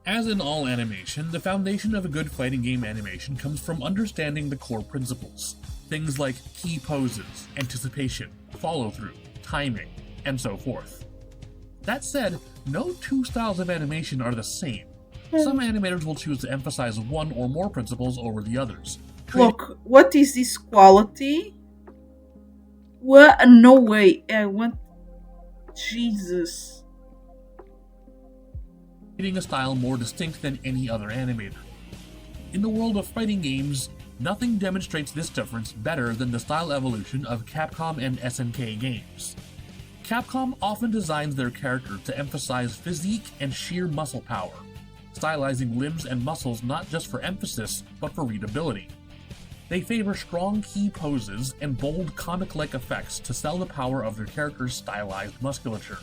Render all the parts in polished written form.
As in all animation, the foundation of a good fighting game animation comes from understanding the core principles. Things like key poses, anticipation, follow-through, timing, and so forth. That said, no two styles of animation are the same. Some animators will choose to emphasize one or more principles over the others. Look, what is this quality? What? No way. I want. Jesus. Creating a style more distinct than any other animator. In the world of fighting games, nothing demonstrates this difference better than the style evolution of Capcom and SNK games. Capcom often designs their character to emphasize physique and sheer muscle power, stylizing limbs and muscles not just for emphasis, but for readability. They favor strong key poses and bold comic-like effects to sell the power of their character's stylized musculature.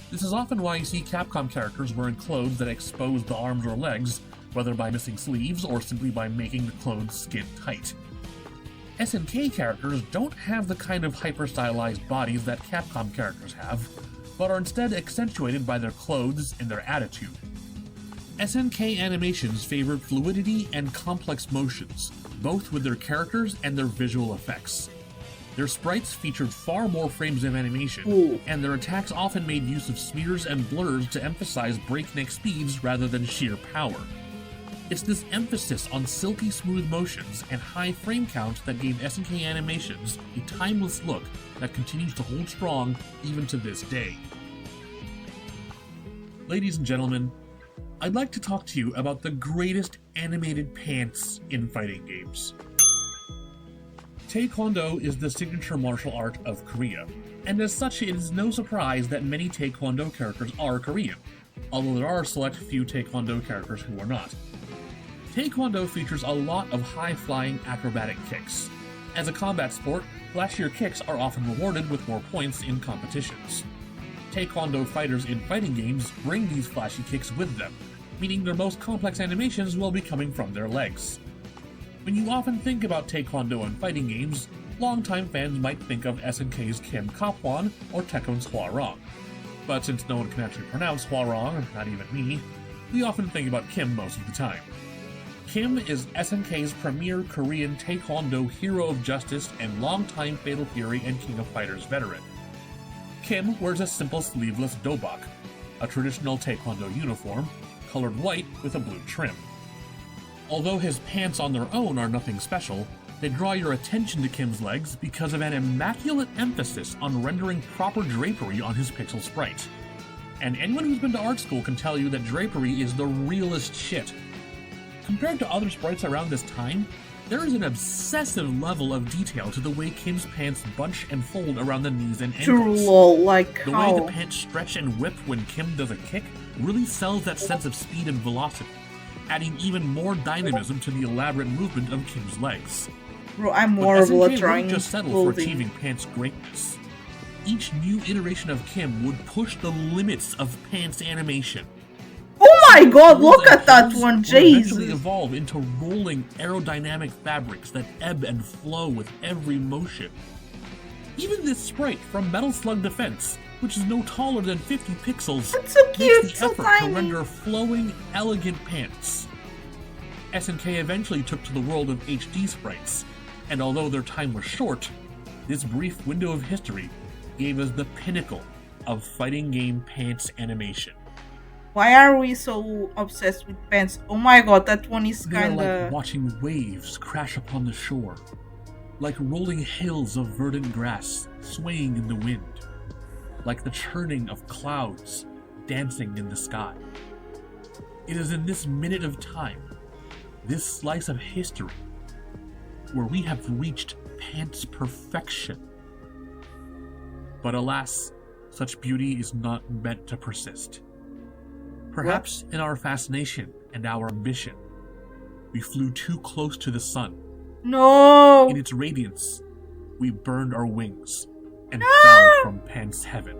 This is often why you see Capcom characters wearing clothes that expose the arms or legs, whether by missing sleeves or simply by making the clothes skin tight. SNK characters don't have the kind of hyper-stylized bodies that Capcom characters have, but are instead accentuated by their clothes and their attitude. SNK animations favored fluidity and complex motions, both with their characters and their visual effects. Their sprites featured far more frames of animation, and their attacks often made use of smears and blurs to emphasize breakneck speeds rather than sheer power. It's this emphasis on silky smooth motions and high frame counts that gave SNK animations a timeless look that continues to hold strong even to this day. Ladies and gentlemen, I'd like to talk to you about the greatest animated pants in fighting games. Taekwondo is the signature martial art of Korea, and as such it is no surprise that many Taekwondo characters are Korean, although there are a select few Taekwondo characters who are not. Taekwondo features a lot of high-flying acrobatic kicks. As a combat sport, flashier kicks are often rewarded with more points in competitions. Taekwondo fighters in fighting games bring these flashy kicks with them, meaning their most complex animations will be coming from their legs. When you often think about Taekwondo in fighting games, longtime fans might think of SNK's Kim Kaphwan or Tekkon's Hwarang. But since no one can actually pronounce Hwarang, not even me, we often think about Kim most of the time. Kim is SNK's premier Korean Taekwondo hero of justice and longtime Fatal Fury and King of Fighters veteran. Kim wears a simple sleeveless dobak, a traditional Taekwondo uniform, colored white with a blue trim. Although his pants on their own are nothing special, they draw your attention to Kim's legs because of an immaculate emphasis on rendering proper drapery on his pixel sprite. And anyone who's been to art school can tell you that drapery is the realest shit. Compared to other sprites around this time, there is an obsessive level of detail to the way Kim's pants bunch and fold around the knees and ankles. The way the pants stretch and whip when Kim does a kick really sells that sense of speed and velocity, adding even more dynamism to the elaborate movement of Kim's legs. Bro, I'm horrible at trying wouldn't just settle for achieving pants greatness. Each new iteration of Kim would push the limits of pants animation. Oh my god, look at that one, Jesus! Eventually evolve into rolling aerodynamic fabrics that ebb and flow with every motion. Even this sprite from Metal Slug Defense, which is no taller than 50 pixels, that's so cute, makes the so effort tiny. to render flowing, elegant pants. SNK eventually took to the world of HD sprites, and although their time was short, this brief window of history gave us the pinnacle of fighting game pants animation. Why are we so obsessed with pants? Oh my god, that one is They're kinda... like watching waves crash upon the shore, like rolling hills of verdant grass swaying in the wind, like the churning of clouds dancing in the sky. It is in this minute of time, this slice of history, where we have reached pants perfection. But alas, such beauty is not meant to persist. Perhaps in our fascination and our ambition, we flew too close to the sun. No! In its radiance, we burned our wings and fell from pants heaven.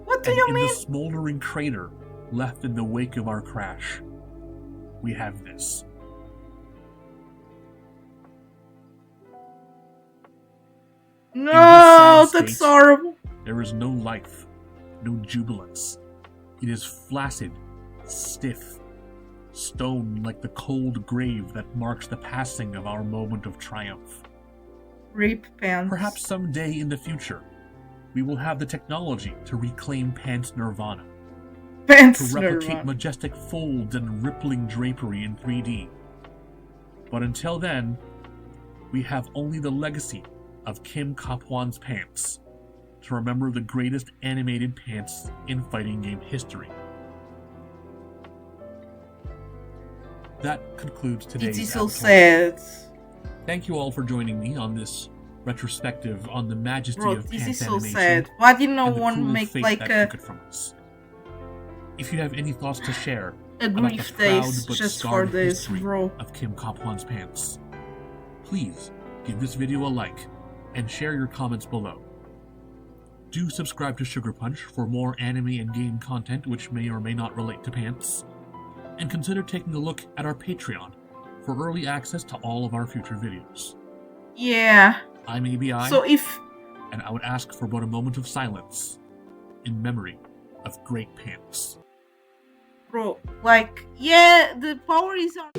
What do you mean? In the smoldering crater left in the wake of our crash, we have this. No, that's horrible. There is no life, no jubilance. It is flaccid, stiff, stone like the cold grave that marks the passing of our moment of triumph. Rip Pants. Perhaps someday in the future, we will have the technology to reclaim Pants Nirvana, Pants to replicate Nirvana. majestic folds and rippling drapery in 3D. But until then, we have only the legacy of Kim Kaphwan's pants to remember the greatest animated pants in fighting game history. That concludes today's It is so Avatar. sad. Thank you all for joining me on this retrospective on the majesty Bro, of this pants is so animation sad. Why did no and the one cruel make fate like that a took it from us. If you have any thoughts to share about the grief proud days but just for scarred this, history bro? of Kim Kaphwan's pants, please give this video a like and share your comments below. Do subscribe to Sugar Punch for more anime and game content which may or may not relate to pants, and consider taking a look at our Patreon for early access to all of our future videos. Yeah. I'm ABI, So if and I would ask for but a moment of silence in memory of great pants. bro, like, yeah, the power is on.